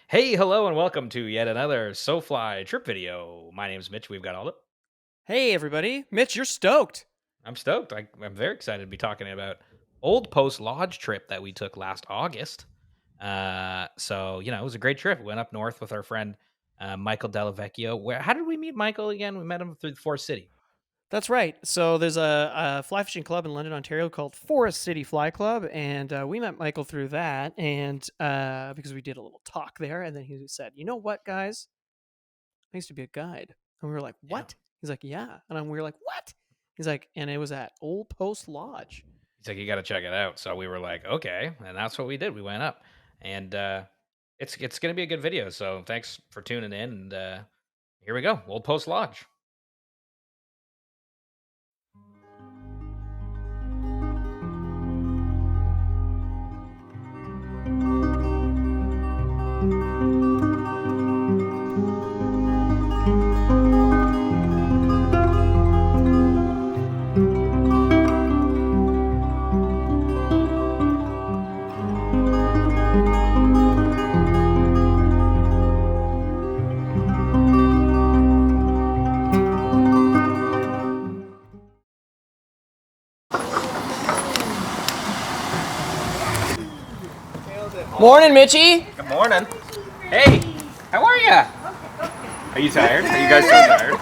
Hey, hello, and welcome to yet another SoFly trip video. My name's Mitch. We've got all the. Hey, everybody. Mitch, you're stoked. I'm stoked. I'm very excited to be talking about Old Post Lodge trip that we took last August. It was a great trip. We went up north with our friend Michael Delavecchio. How did we meet Michael again? We met him through the Forest City. That's right. So there's a fly fishing club in London, Ontario called Forest City Fly Club, and we met Michael through that, and because we did a little talk there, and then he said, "You know what, guys? I used to be a guide." And we were like, "What?" Yeah. He's like, "Yeah," and we were like, "What?" He's like, and it was at Old Post Lodge. He's like, you got to check it out. So we were like, okay, and that's what we did. We went up, and it's gonna be a good video. So thanks for tuning in, and here we go, Old Post Lodge. Morning, Mitchie. Good morning. Hey, how are ya? Are you tired? Are you guys so tired?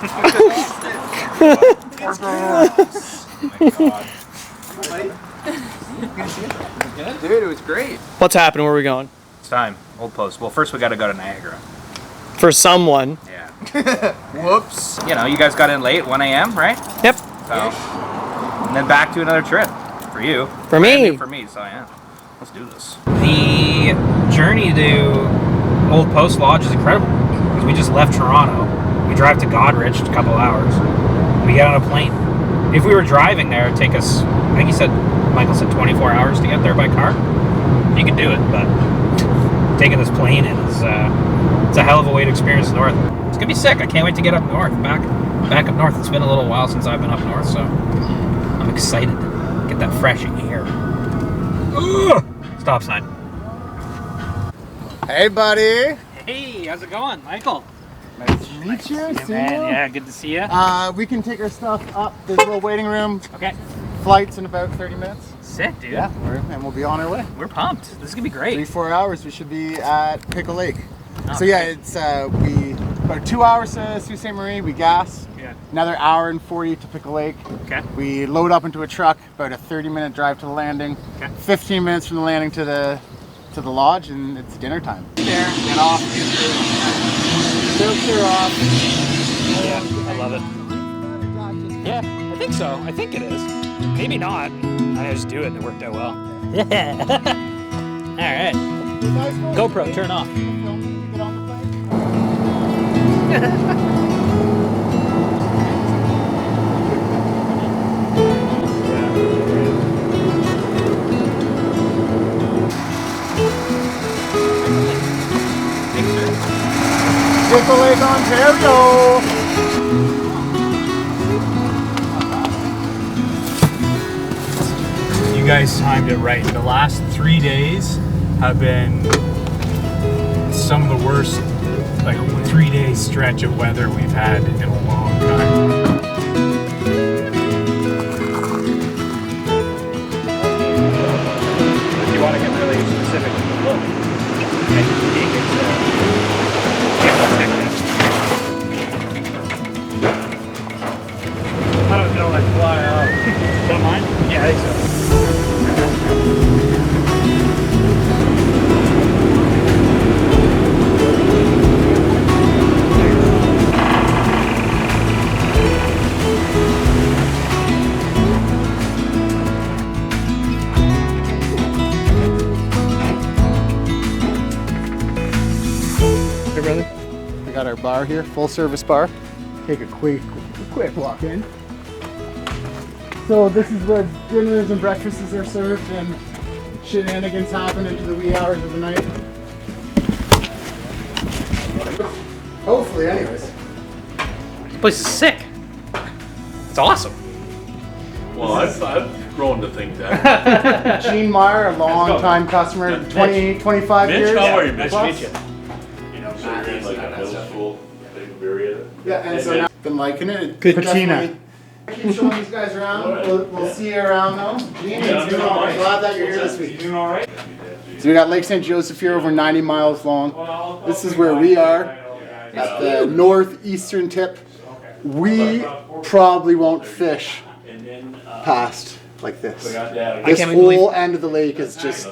Dude, it was great. What's happening? Where are we going? It's time. Old Post. Well, first we got to go to Niagara. For someone. Yeah. Whoops. You know, you guys got in late, 1 a.m., right? Yep. So, and then back to another trip for you. For me. For me, so yeah. Let's do this. The journey to Old Post Lodge is incredible because we just left Toronto. We drive to Goderich, a couple hours. We get on a plane. If we were driving there, it'd take us, I think Michael said 24 hours to get there by car. You can do it, but taking this plane in is it's a hell of a way to experience the north. It's gonna be sick. I can't wait to get up north, back up north. It's been a little while since I've been up north, so I'm excited to get that fresh air. Ugh! Stop sign. Hey, buddy. Hey, how's it going, Michael? Nice to meet you. Yeah, man. Yeah, good to see you. We can take our stuff up. There's a little waiting room. Okay. Flight's in about 30 minutes. Sick, dude. Yeah, and we'll be on our way. We're pumped. This is gonna be great. 3-4 hours. We should be at Pickle Lake. Oh, so yeah, it's we about 2 hours to Sault Ste. Marie. We gas. Yeah. Another hour and 40 to Pickle Lake. Okay. We load up into a truck. About a 30-minute drive to the landing. Okay. 15 minutes from the landing to the lodge, and it's dinner time. There. Get off. Filter off. Yeah, I love it. Yeah, I think so. I think it is. Maybe not. I just do it and it worked out well. Yeah. All right. GoPro, turn off. Get on the plane. Pickle Lake, Ontario. You guys timed it right. The last 3 days have been some of the worst, 3-day stretch of weather we've had in a long time. If you want to get really specific with the look, I don't know, like fly out. Don't mind? Yeah, I think so. Hey brother, we got our bar here, full service bar. Take a quick walk in. So this is where dinners and breakfasts are served and shenanigans happen into the wee hours of the night. Hopefully, anyways. This place is sick. It's awesome. Well, I've grown to think that. Gene Meyer, a long-time customer, 25 Mitch, years. how are you, Nice Mitch? to meet you. So you're in like a middle school, area. Yeah, and so now I've been liking it. Good patina. Keep showing these guys around. We'll see you around though. Gene, it's doing all right. Glad that you're here this week. Doing all right? So we got Lake St. Joseph here, over 90 miles long. This is where we are, at the northeastern tip. We probably won't fish past like this. This whole end of the lake is just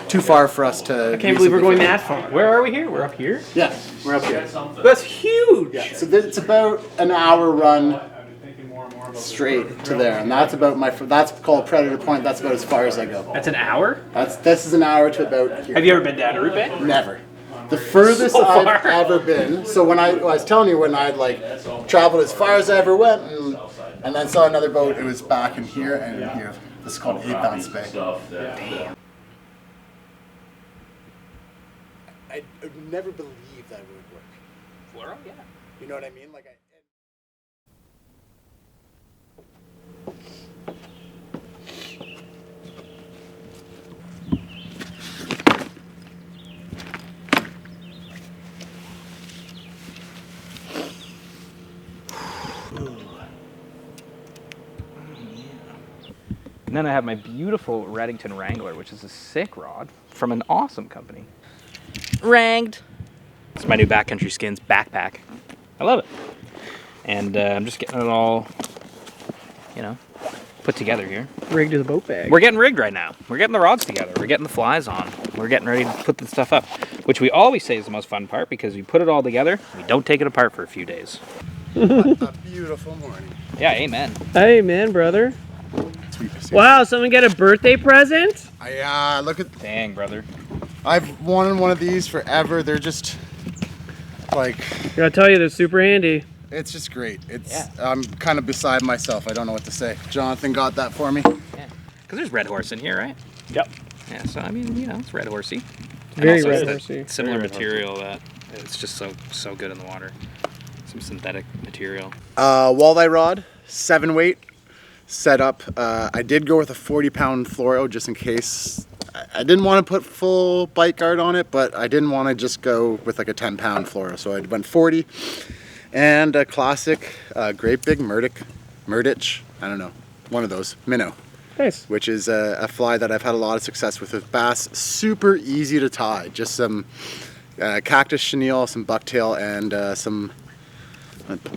too far for us to. I can't believe we're going that far. Where are we here? We're up here? Yeah, we're up here. That's huge! Yeah, so it's about an hour run straight to there, and that's about that's called Predator Point. That's about as far as I go. That's an hour? This is an hour to about here. Have you ever been down to Root Bay? Never. The furthest I've ever been. So when I was telling you, when I'd like traveled as far as I ever went, and then saw another boat, it was back in here and in here. This is called 8 Bounce Bay. Damn. I would never believe that would work. Fluoro, yeah. You know what I mean? Like And then I have my beautiful Reddington Wrangler, which is a sick rod from an awesome company. Ranged. It's my new Backcountry Skins backpack. I love it. And I'm just getting it all, you know, put together here. Rigged to the boat bag. We're getting rigged right now. We're getting the rods together. We're getting the flies on. We're getting ready to put the stuff up, which we always say is the most fun part because we put it all together. We don't take it apart for a few days. what a beautiful morning. Yeah, amen. Amen, brother. Wow, someone get a birthday present? Look at. Dang, brother. I've wanted one of these forever. They're just like. I gotta tell you, they're super handy. It's just great. I'm kind of beside myself. I don't know what to say. Jonathan got that for me. Yeah, because there's red horse in here, right? Yep. Yeah, so I mean, you know, it's red horsey. Very And also red it's that horsey. similar material that it's just so good in the water. Some synthetic material. Walleye rod, 7 weight, set up. I did go with a 40-pound fluoro just in case. I didn't want to put full bite guard on it, but I didn't want to just go with like a 10-pound fluoro, so I went 40. And a classic, great big Murdich, I don't know, one of those, minnow. Nice. Which is a fly that I've had a lot of success with bass. Super easy to tie. Just some cactus chenille, some bucktail, and some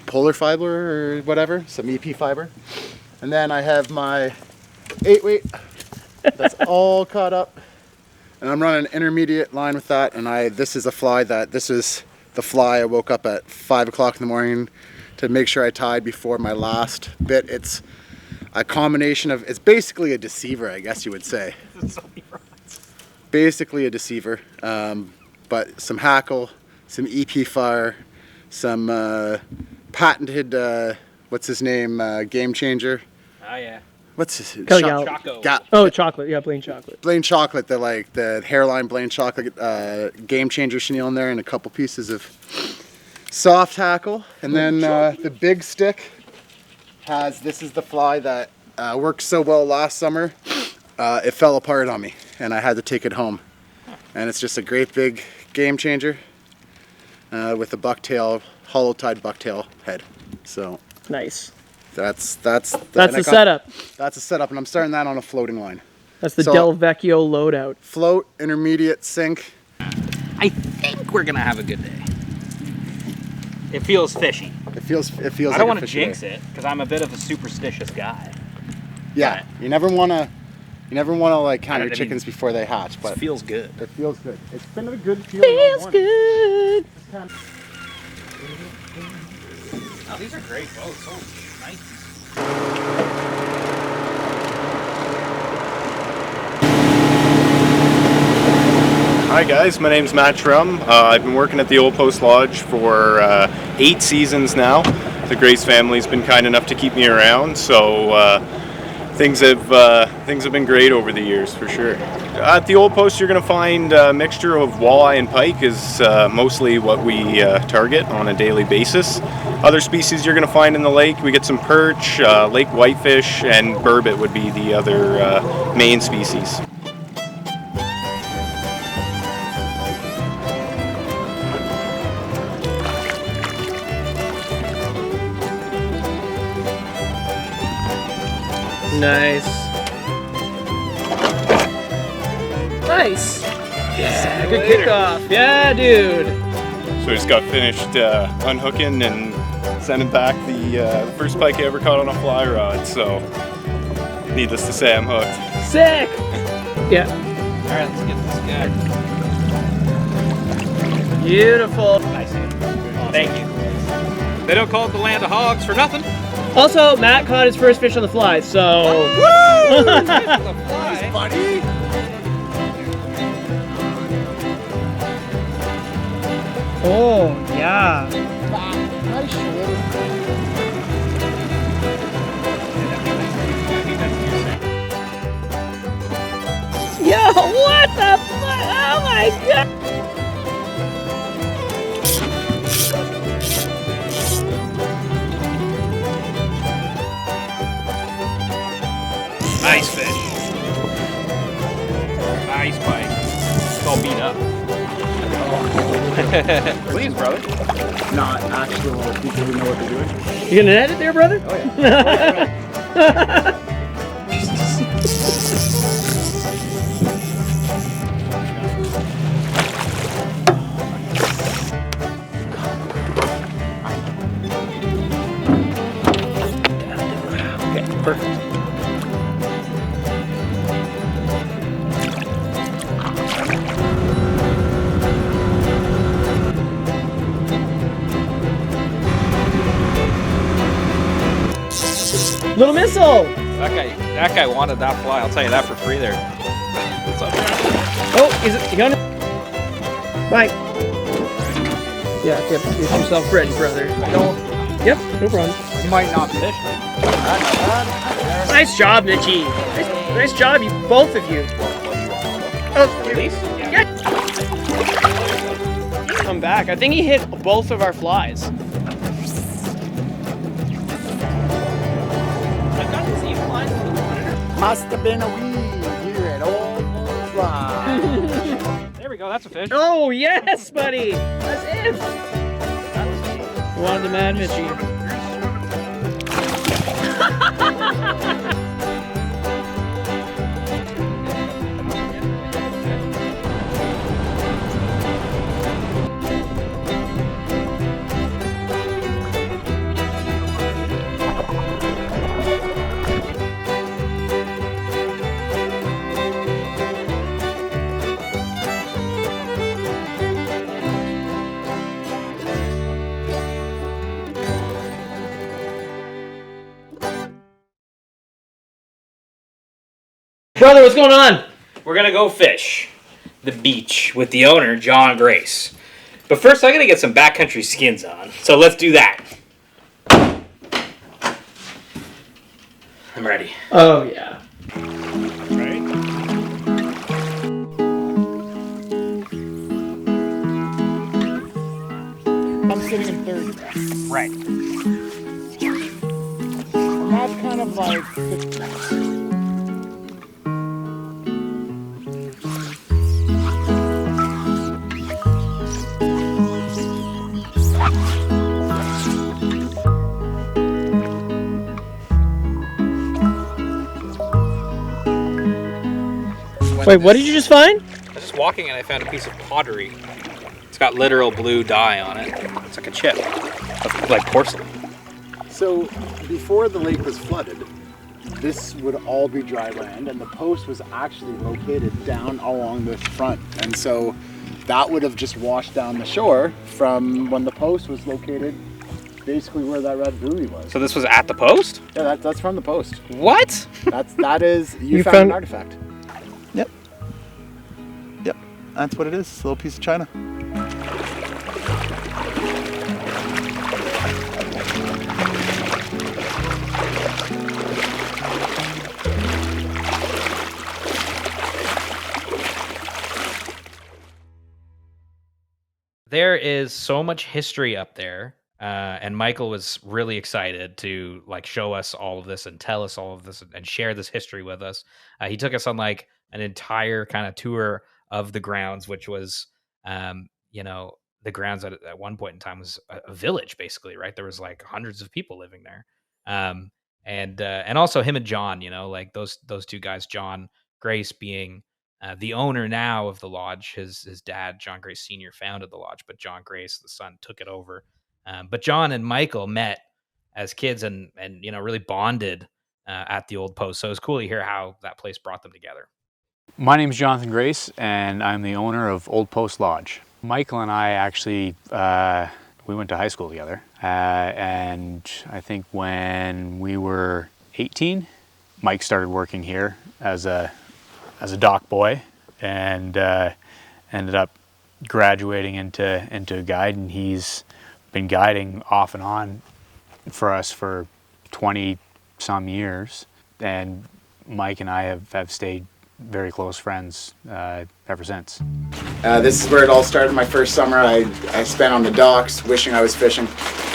polar fiber or whatever, some EP fiber. And then I have my 8 weight. That's all caught up. And I'm running an intermediate line with that. And this is a fly this is the fly I woke up at 5 o'clock in the morning to make sure I tied before my last bit. It's a combination of, it's basically a deceiver, I guess you would say. Basically a deceiver, but some hackle, some EP fire, some patented, what's his name, Game Changer. Oh yeah. What's his? Choco. Oh, chocolate. Yeah, Blaine chocolate. Blaine chocolate. The hairline Blaine chocolate Game Changer chenille in there, and a couple pieces of soft hackle, and then the big stick has. This is the fly that worked so well last summer. It fell apart on me, and I had to take it home. And it's just a great big Game Changer with a bucktail, hollow-tied bucktail head. So nice. That's the setup. That's a setup, and I'm starting that on a floating line. That's the Del Vecchio loadout. Float, intermediate, sink. I think we're gonna have a good day. It feels fishy. It feels. I don't want to jinx it because I'm a bit of a superstitious guy. Yeah, you never want to like count your chickens before they hatch, but it feels good. It feels good. It's been a good feeling. Feels good. Oh, these are great boats. Oh, nice. Hi guys, my name's Matt Trum. I've been working at the Old Post Lodge for 8 seasons now. The Grace family's been kind enough to keep me around, so things have been great over the years for sure. At the Old Post, you're going to find a mixture of walleye and pike is mostly what we target on a daily basis. Other species you're going to find in the lake, we get some perch, lake whitefish, and burbot would be the other main species. Nice. Nice. Yeah, good kickoff. Yeah, dude. So I just got finished unhooking and sending back the first pike I ever caught on a fly rod. So needless to say, I'm hooked. Sick. Yeah. All right, let's get this guy. Beautiful. Nice. Thank you. They don't call it the land of hogs for nothing. Also, Matt caught his first fish on the fly, so. Woo! The fly. Buddy. Oh, yeah. Nice shit. Yo, what the fuck? Oh my god. Nice fish. Nice bite. It's all beat up. Please, brother. Not actual people who know what they're doing. You gonna net it there, brother? Oh yeah. Okay, perfect. Little missile! That guy wanted that fly. I'll tell you that for free there. What's up? Oh, is it? You gonna? Mike. Yeah, get yourself ready, brother. Don't. Yep, no problem. You might not fish. Nice job, Mitchie. Nice job, you both of you. Oh, Release? yeah. Come back. I think he hit both of our flies. Must have been a weed here at Old Fly. There we go. That's a fish. Oh yes, buddy. That's it. Wanted the mad Mitchie. Brother, what's going on? We're gonna go fish the beach with the owner, John Grace. But first, I gotta get some backcountry skins on. So let's do that. I'm ready. Oh yeah. Right? I'm sitting in third. Right. And that's kind of like Wait, what did you just find? I was just walking and I found a piece of pottery. It's got literal blue dye on it. It's like a chip of like porcelain. So before the lake was flooded, this would all be dry land, and the post was actually located down along this front. And so that would have just washed down the shore from when the post was located, basically where that red buoy was. So this was at the post? Yeah, that's from the post. What? That is you, You found found- an artifact. Yep, that's what it is. It's a little piece of china. There is so much history up there, and Michael was really excited to like show us all of this and tell us all of this and share this history with us. He took us on like an entire kind of tour of the grounds, which was, the grounds at one point in time was a village, basically, right? There was like hundreds of people living there. and also him and John, like those two guys, John Grace being the owner now of the lodge. His dad, John Grace Sr., founded the lodge, but John Grace, the son, took it over. But John and Michael met as kids and really bonded at the Old Post. So it was cool to hear how that place brought them together. My name is Jonathan Grace, and I'm the owner of Old Post Lodge. Michael and I actually, we went to high school together, and I think when we were 18, Mike started working here as a dock boy, and ended up graduating into a guide, and he's been guiding off and on for us for 20 some years, and Mike and I have stayed very close friends ever since. This is where it all started. My first summer I spent on the docks wishing I was fishing,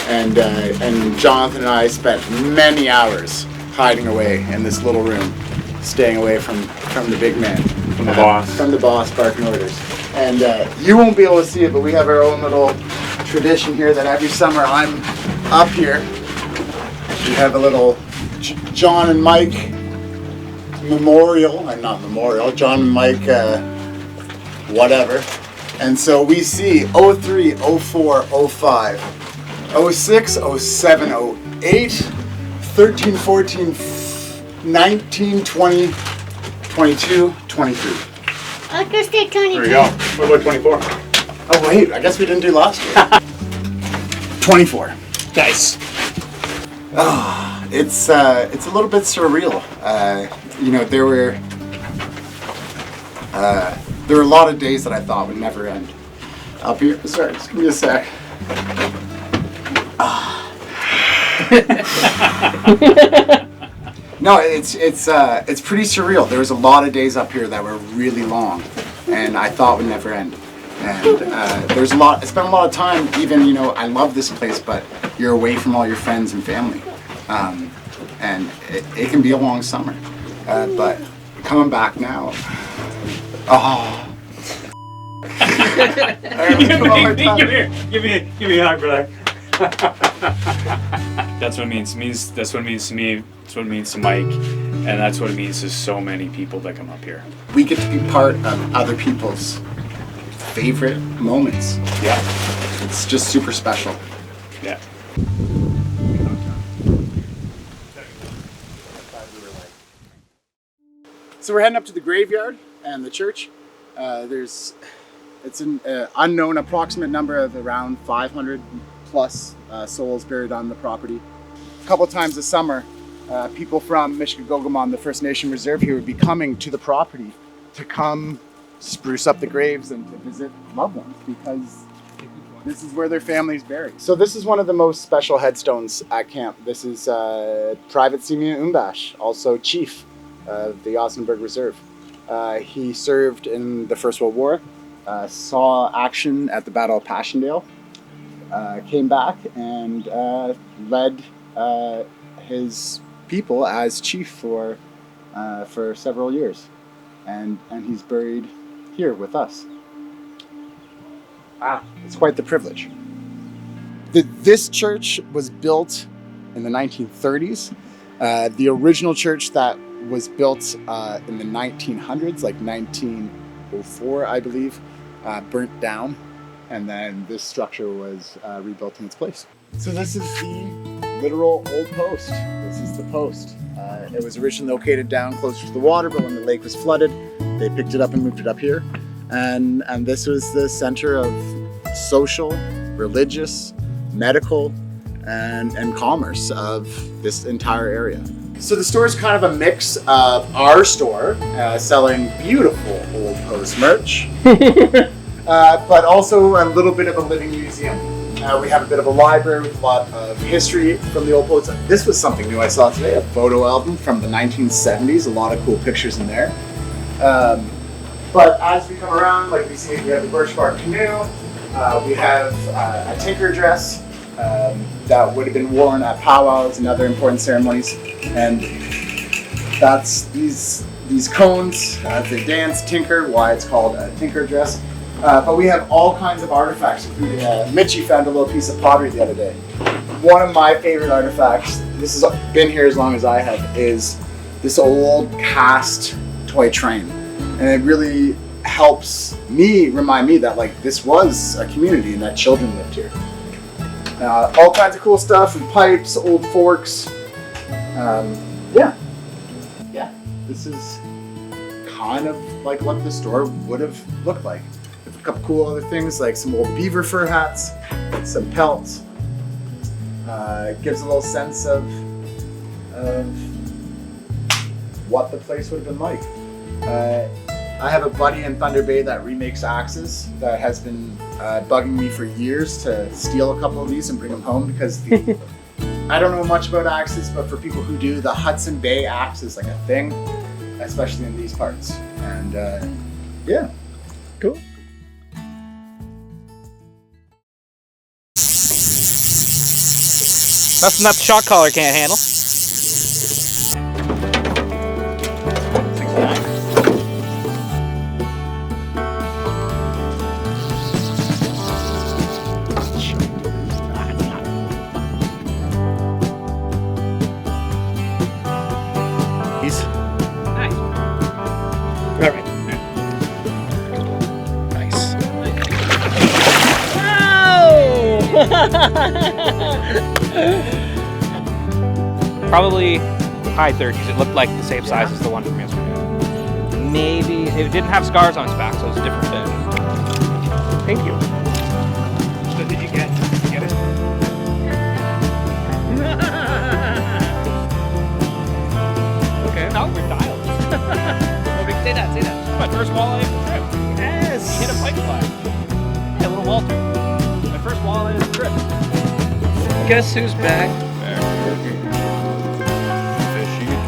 and Jonathan and I spent many hours hiding away in this little room, staying away from the big man. From the boss. From the boss barking orders. And you won't be able to see it, but we have our own little tradition here that every summer I'm up here. We have a little John and Mike memorial, and not memorial, John and Mike whatever. And so we see 03, 04, 05, 06, 07, 08, 13, 14, 19, 20, 22, 23. I'll go stay 22. There we go. What about 24? Oh wait, I guess we didn't do last year. 24. Nice. It's a little bit surreal. There were a lot of days that I thought would never end. Up here, sorry, just give me a sec. No, it's pretty surreal. There was a lot of days up here that were really long, and I thought would never end. And there's a lot. I spent a lot of time. Even I love this place, but you're away from all your friends and family, and it can be a long summer. But coming back now, Give me a hug, brother. That's what it means. That's what it means to me. That's what it means to Mike, and that's what it means to so many people that come up here. we get to be part of other people's favorite moments. Yeah. It's just super special. Yeah. So we're heading up to the graveyard and the church. It's an unknown approximate number of around 500 plus souls buried on the property. A couple times this summer, people from Mishkagogumon, the First Nation Reserve here, would be coming to the property to come spruce up the graves and to visit loved ones, because this is where their family's buried. So this is one of the most special headstones at camp. This is Private Simeon Umbash, also chief of the Osnaburg Reserve. He served in the First World War, saw action at the Battle of Passchendaele, came back and led his people as chief for several years, and he's buried here with us. Wow, it's quite the privilege. This church was built in the 1930s. The original church that was built in the 1900s, like 1904, I believe, burnt down, and then this structure was rebuilt in its place. So this is the literal old post. This is the post. It was originally located down closer to the water, but when the lake was flooded, they picked it up and moved it up here. And this was the center of social, religious, medical, and commerce of this entire area. So the store is kind of a mix of our store, selling beautiful Old Post merch, but also a little bit of a living museum. We have a bit of a library with a lot of history from the Old Post. This was something new I saw today, a photo album from the 1970s, a lot of cool pictures in there. But as we come around, like we see, we have the birch bark canoe, we have a tinker dress, that would have been worn at powwows and other important ceremonies, and that's these cones. They dance tinker, why it's called a tinker dress. But we have all kinds of artifacts, including Mitchie found a little piece of pottery the other day. One of my favorite artifacts, this has been here as long as I have, is this old cast toy train. And it really helps me remind me that like this was a community and that children lived here. All kinds of cool stuff, from pipes, old forks. Yeah, this is kind of like what the store would have looked like. With a couple cool other things like some old beaver fur hats, some pelts. It gives a little sense of what the place would have been like. I have a buddy in Thunder Bay that remakes axes that has been bugging me for years to steal a couple of these and bring them home because I don't know much about axes, but for people who do, the Hudson Bay axe is like a thing, especially in these parts. And yeah. Cool. Nothing that the shot caller can't handle. Probably high 30s. It looked like the same size as the one from yesterday. Maybe it didn't have scars on its back, so it was a different fish. Thank you. So did you get it? Okay. No, we're dialed. Oh, say that. It's my first walleye of the trip. Yes. Hit a pike fly. Hey, little Walter. My first walleye of the trip. Guess who's back?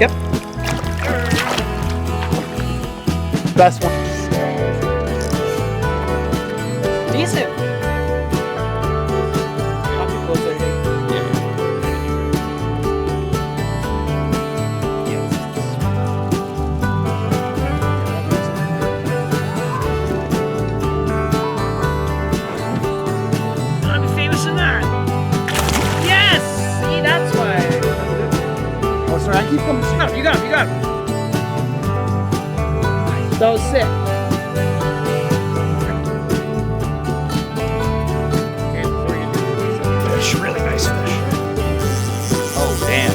Yep. Best one. Decent. Not too close, I think. I'm famous in that. Yes! See, that's why. Oh, sorry, I keep coming. You got him. That was sick. Fish, really nice fish. Oh, damn.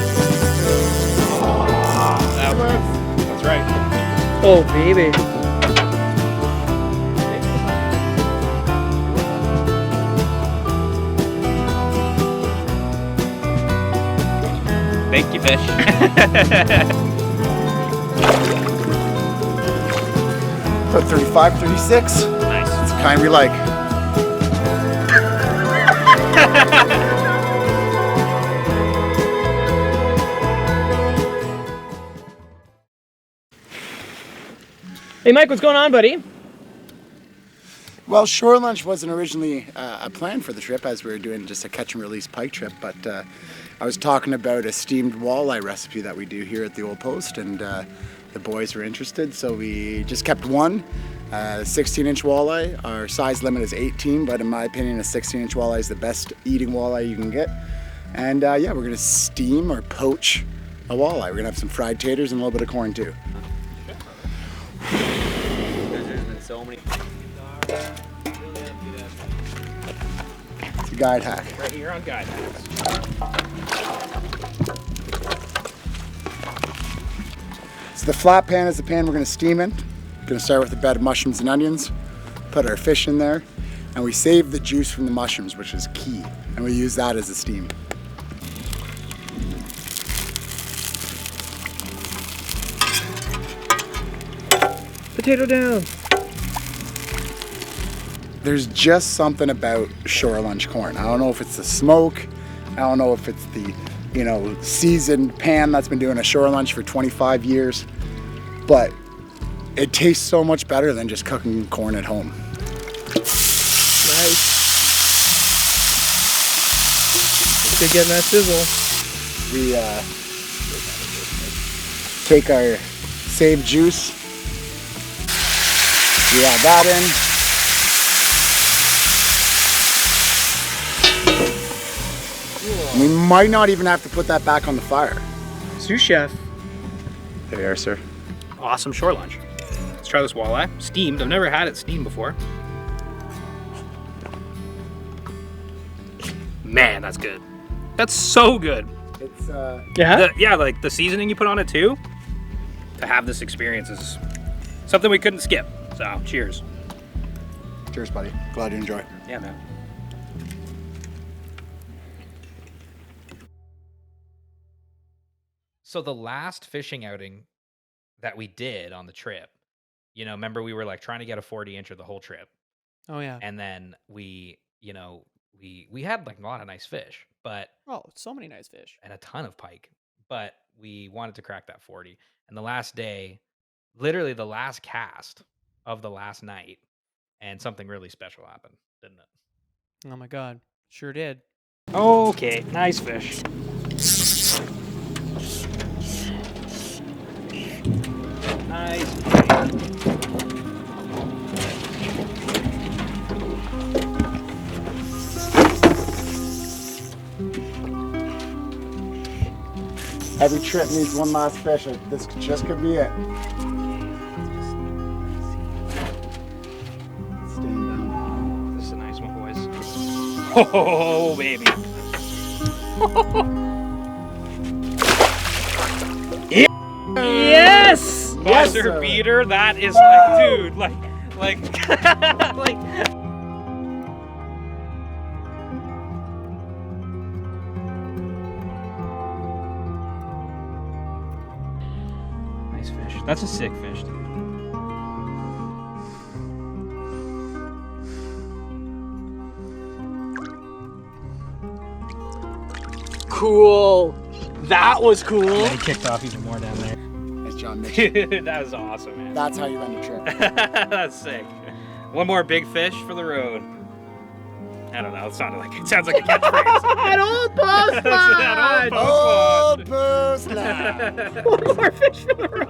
That's right. Oh, baby. Thank you, fish. About 35, 36. Nice. It's the kind we like. Hey, Mike, what's going on, buddy? Well, shore lunch wasn't originally a plan for the trip, as we were doing just a catch and release pike trip, but I was talking about a steamed walleye recipe that we do here at the Old Post, and the boys were interested, so we just kept one 16-inch walleye. Our size limit is 18, but in my opinion, a 16-inch walleye is the best eating walleye you can get. And yeah, we're gonna steam or poach a walleye. We're gonna have some fried taters and a little bit of corn too. There's been so many. It's a guide hack. Right here on Guide Hacks. So the flat pan is the pan we're gonna steam in. We're gonna start with a bed of mushrooms and onions, put our fish in there, and we save the juice from the mushrooms, which is key, and we use that as a steam. Potato down. There's just something about shore lunch corn. I don't know if it's the smoke, I don't know if it's the, you know, seasoned pan that's been doing a shore lunch for 25 years, but it tastes so much better than just cooking corn at home. Nice. Good getting that sizzle. We take our saved juice, we add that in, We might not even have to put that back on the fire. Sous chef. There you are, sir. Awesome shore lunch. Let's try this walleye. Steamed. I've never had it steamed before. Man, that's good. That's so good. It's Yeah. Like the seasoning you put on it too. To have this experience is something we couldn't skip. So, cheers. Cheers, buddy. Glad you enjoy. Yeah, man. So the last fishing outing that we did on the trip, you know, remember we were like trying to get a 40-incher the whole trip, Oh yeah. and then we had like a lot of nice fish, but Oh, so many nice fish. and a ton of pike, but we wanted to crack that 40. And the last day, literally the last cast of the last night, and something really special happened, didn't it? Oh my god. Sure did. Okay, nice fish. Nice. every trip needs one last fish. This just could be it. Staying down. This is a nice one, boys. Oh, baby. Yes! Yes, Buzzer sir. beater. That is like, dude, like, like. Nice fish. That's a sick fish, dude. Cool. That was cool. Yeah, he kicked off even more down there. As John mentioned, Dude, that was awesome, man. that's how you end a trip. That's sick. One more big fish for the road. I don't know. It sounds like a catchphrase. An old post An Old old booze now. One more fish for the road.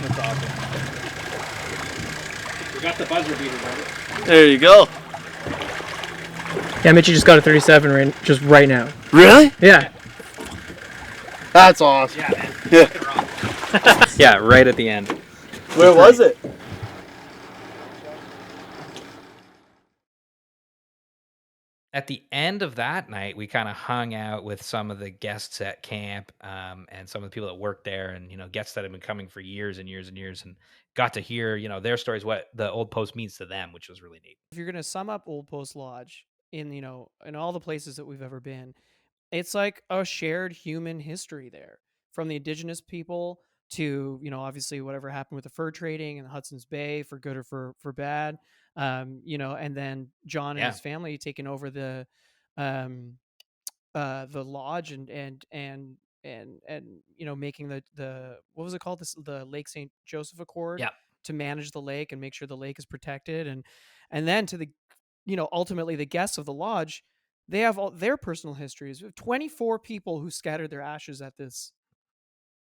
That's awesome. We got the buzzer beater, brother. There you go. Yeah, Mitchie just got a 37 right now. Really? Yeah. That's awesome. Yeah, man. Yeah. Yeah, right at the end. Where was it? At the end of that night, we kind of hung out with some of the guests at camp, and some of the people that worked there, and guests that have been coming for years and years and years, and got to hear their stories, what the Old Post means to them, which was really neat. If you're gonna sum up Old Post Lodge in in all the places that we've ever been, it's like a shared human history there, from the indigenous people to obviously whatever happened with the fur trading in the Hudson's Bay, for good or for bad, and then John and Yeah. his family taking over the lodge and making the what was it called, the Lake St. Joseph Accord, Yeah. to manage the lake and make sure the lake is protected, and then to the ultimately the guests of the lodge, they have all their personal histories. We have 24 people who scattered their ashes at this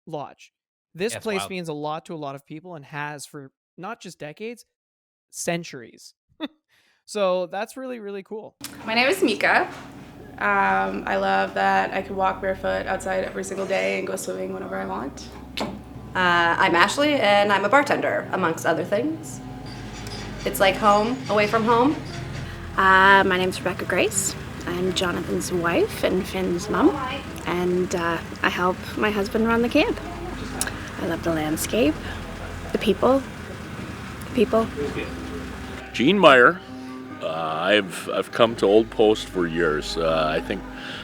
lodge. This Yeah, it's place wild. means a lot to a lot of people and has for not just decades, centuries. So that's really, really cool. My name is Mika. I love that I could walk barefoot outside every single day and go swimming whenever I want. I'm Ashley, and I'm a bartender, amongst other things. It's like home, away from home. My name's Rebecca Grace. I'm Jonathan's wife and Finn's mom, and I help my husband run the camp. I love the landscape, the people. Gene Meyer. I've come to Old Post for years. I think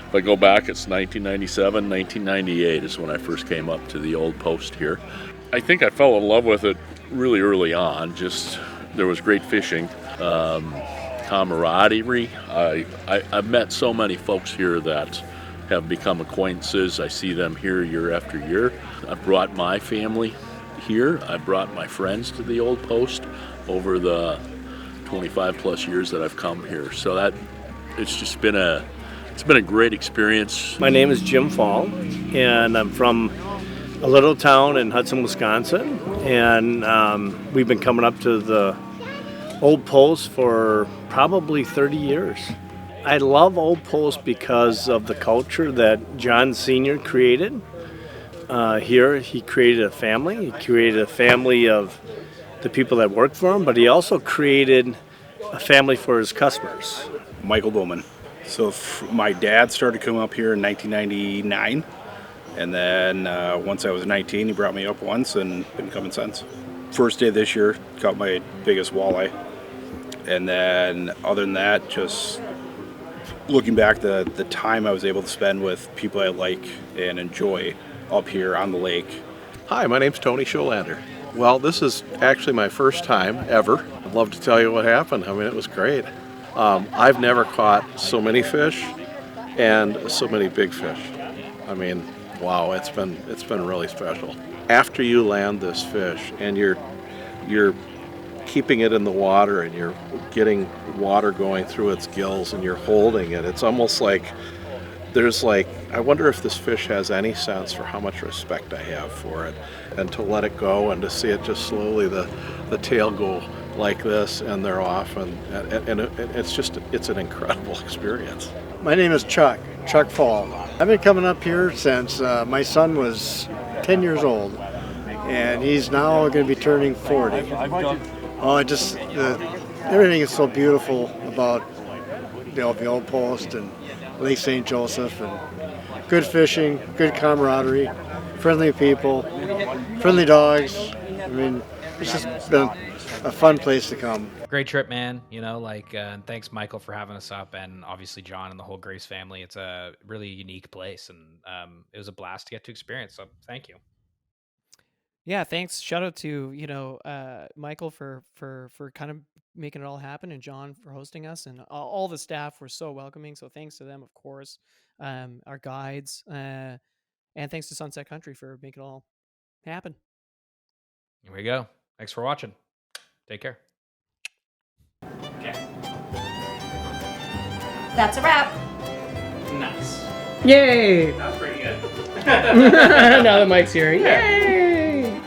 if I go back, it's 1997, 1998 is when I first came up to the Old Post here. I think I fell in love with it really early on. Just there was great fishing, camaraderie. I've met so many folks here that have become acquaintances. I see them here year after year. I've brought my family here. I brought my friends to the Old Post over the 25 plus years that I've come here. So that it's been a great experience. My name is Jim Fall, and I'm from a little town in Hudson, Wisconsin, and we've been coming up to the Old Post for probably 30 years. I love Old Post because of the culture that John Sr. created. Here, he created a family. He created a family of the people that work for him, but he also created a family for his customers. Michael Bowman. So my dad started coming up here in 1999, and then once I was 19, he brought me up once and been coming since. First day this year, caught my biggest walleye, and then other than that, just looking back the time I was able to spend with people I like and enjoy up here on the lake. Hi, my name's Tony Scholander. Well, this is actually my first time ever. I'd love to tell you what happened. I mean, it was great. I've never caught so many fish and so many big fish. I mean, wow, it's been really special. After you land this fish and you're keeping it in the water and you're getting water going through its gills and you're holding it, it's almost like I wonder if this fish has any sense for how much respect I have for it, and to let it go and to see it just slowly the tail go like this and they're off, and it's an incredible experience. My name is Chuck Fall. I've been coming up here since my son was 10 years old, and he's now going to be turning 40. Everything is so beautiful about the Old Post and Lake St. Joseph, and good fishing, good camaraderie, friendly people, friendly dogs. I mean, it's just been a fun place to come. Great trip, man. And thanks, Michael, for having us up, and obviously John and the whole Grace family. It's a really unique place, and it was a blast to get to experience. So thank you. Yeah, thanks. Shout out to Michael for kind of making it all happen, and John for hosting us, and all the staff were so welcoming. So thanks to them, of course, our guides, and thanks to Sunset Country for making it all happen. Here we go. Thanks for watching. Take care. Okay. That's a wrap. Nice. Yay! That was pretty good. Now the mic's here. Yay!